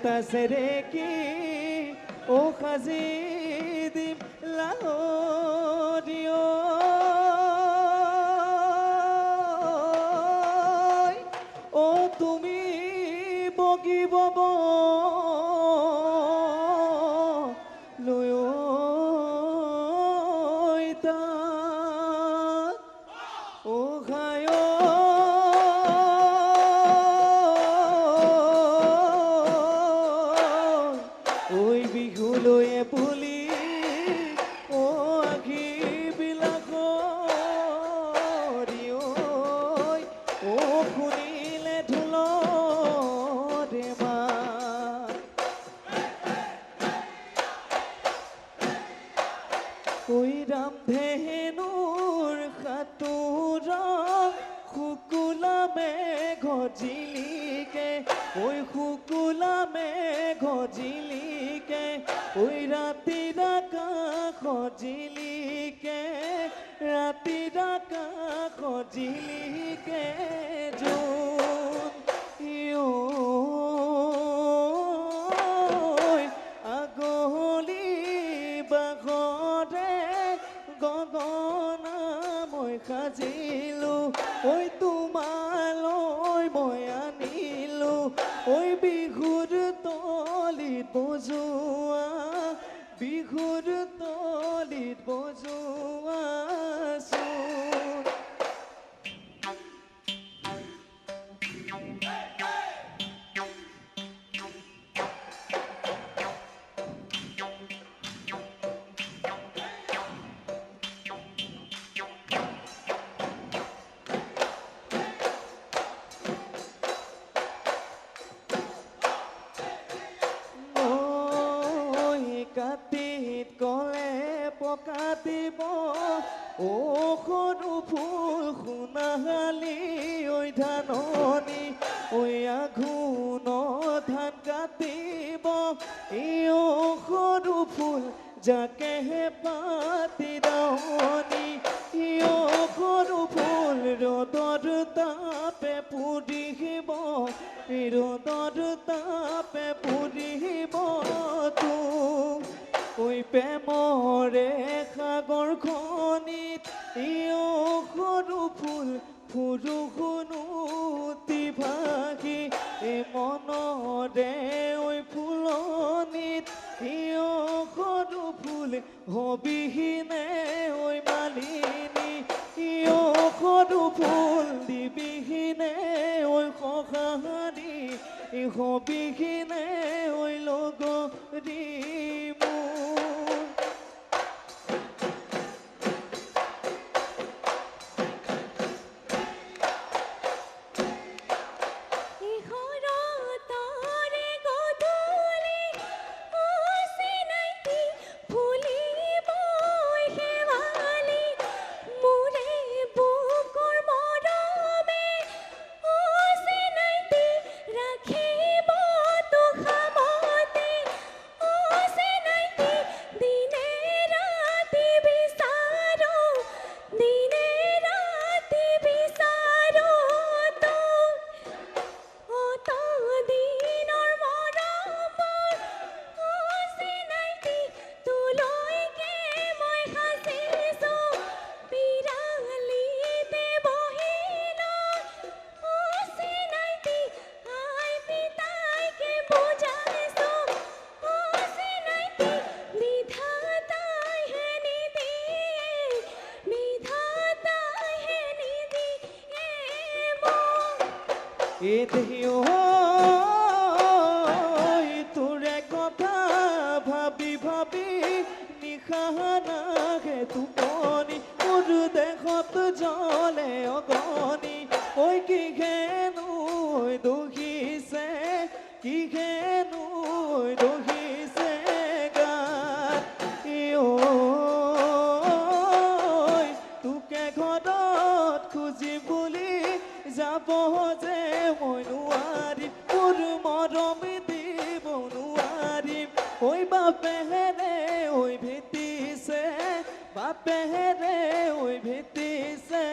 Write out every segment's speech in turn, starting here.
এটা সেরে কি ও খাজি দিম লাহরিও ও তুমি বগিব লয়তা ও খায় ওই বিহুলয়ে পুলি ও আখি বিলাক ও শুনিলে ঢোল মা ওই ৰামধেনুৰ সাঁতোৰক শুকুলা মেঘ জিলিকে ওই শুকুলা মেঘ জিলিকে ওই ৰাতিৰ আকাশ জিলিকে ৰাতিৰ আকাশ জিলিকে জোন আগলি বাঘৰে গগনা মই সাজিলো ঐ তোমালৈ মই আনিলো ঐ বিহুৰ তলিত বজোৱা বিহুৰ তলিত বজোৱা চোন কাতিত গলে পকাতিব ও সৰু ফুল সোণালী ঐ ধাননি ঐ আঘোণ ধান কাটিব এই সৰু ফুল যাকেহে পাতি দাৱনি সৰু ফুল ৰ'দৰ তাপে পুৰিব ৰ'দৰ তাপে পুৰিব তোক ঐ প্ৰেমৰে সাগৰখনিত সৰু ফুল ফুৰু শুনুতি ভাগি মনৰে ঐ ফুলনিত সৰু ফুল হবিহীনে ঐ মালিনী সৰু ফুল দিবিহীনে ঐ সহাৰি হবিহীনে ঐ লগৰী তোৰে কথা ভাবি ভাবি নিশা নাহে টোপনি মোৰ দেহত জ্বলে অগনি ঐ কিহেনো দহিছে কিহেনো দহিছে গাত তোকে ঘৰত খুজিম বুলি যাব যে মই নোৱাৰিম মোৰ মৰম দিব নোৱাৰিম ঐ বাপেহেৰে ঐ ভেটিছে বাপেহেৰে ঐ ভেটিছে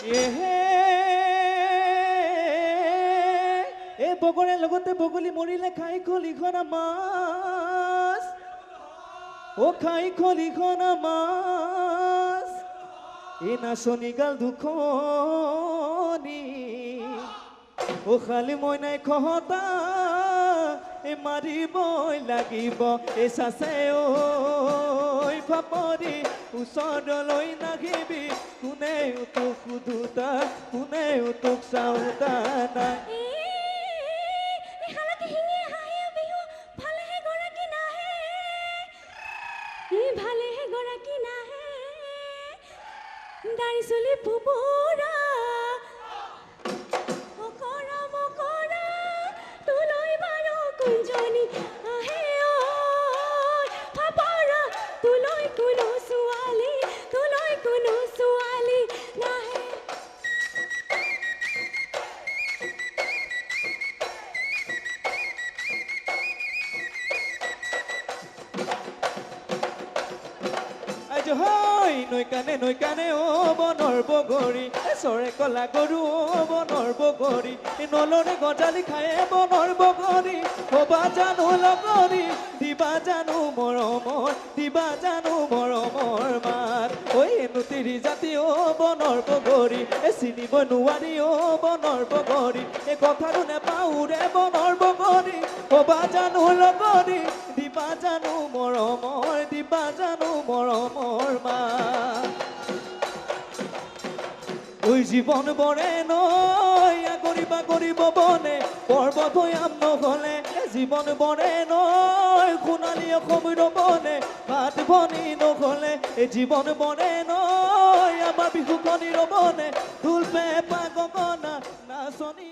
এহে এই বগৰে লগতে বগলী মৰিলে খাই খলিখনা মাছ ও খাই খলিখনা মাছ এই নাচনি গাল দুখনি ও খালি মই নাই খহতা এ মাৰিবই লাগিব এ চাচে ঐ ফাপৰি ওচৰলৈ নাহিবি কোনেও তোক সোধোতা কোনেও তোক চাওঁতা নাই ভালেহে গৰাকী নাহে দাড়ি চুলি পুপুৰা অকৰা মকৰা তোলৈ বাৰু কোনজনী আহে ঐ ফাপৰা তোলৈ কোনো ছোৱালী নাহে হয় নৈ কানে ও বনৰ বগৰী চৰে কলা গৰু ও বনৰ বগৰী নলৰে গজালি খায়ে বনৰ বগৰী হবা জানো লগৰী দিবা জানো মৰমৰ মাত ঐ নুতিৰি জাতি ও বনৰ বগৰী চিনিব নোৱাৰি ও বনৰ বগৰী কথাটো নেপাওঁৰে বনৰ বগৰী হবা জানো লগৰী দিবা জানো মৰমৰ মা ওই জীবন বৰে নৈ আগৰি বাগৰি ববনে পৰ্বত ভৈয়াম নহলে জীবন বৰে নৈ সোণালী অসম ৰবনে ভাত ভনী নহলে জীবন বৰে নৈ আমাৰ বিহুখনি ৰবনে ঢোল পেঁপা গগনা নাচনী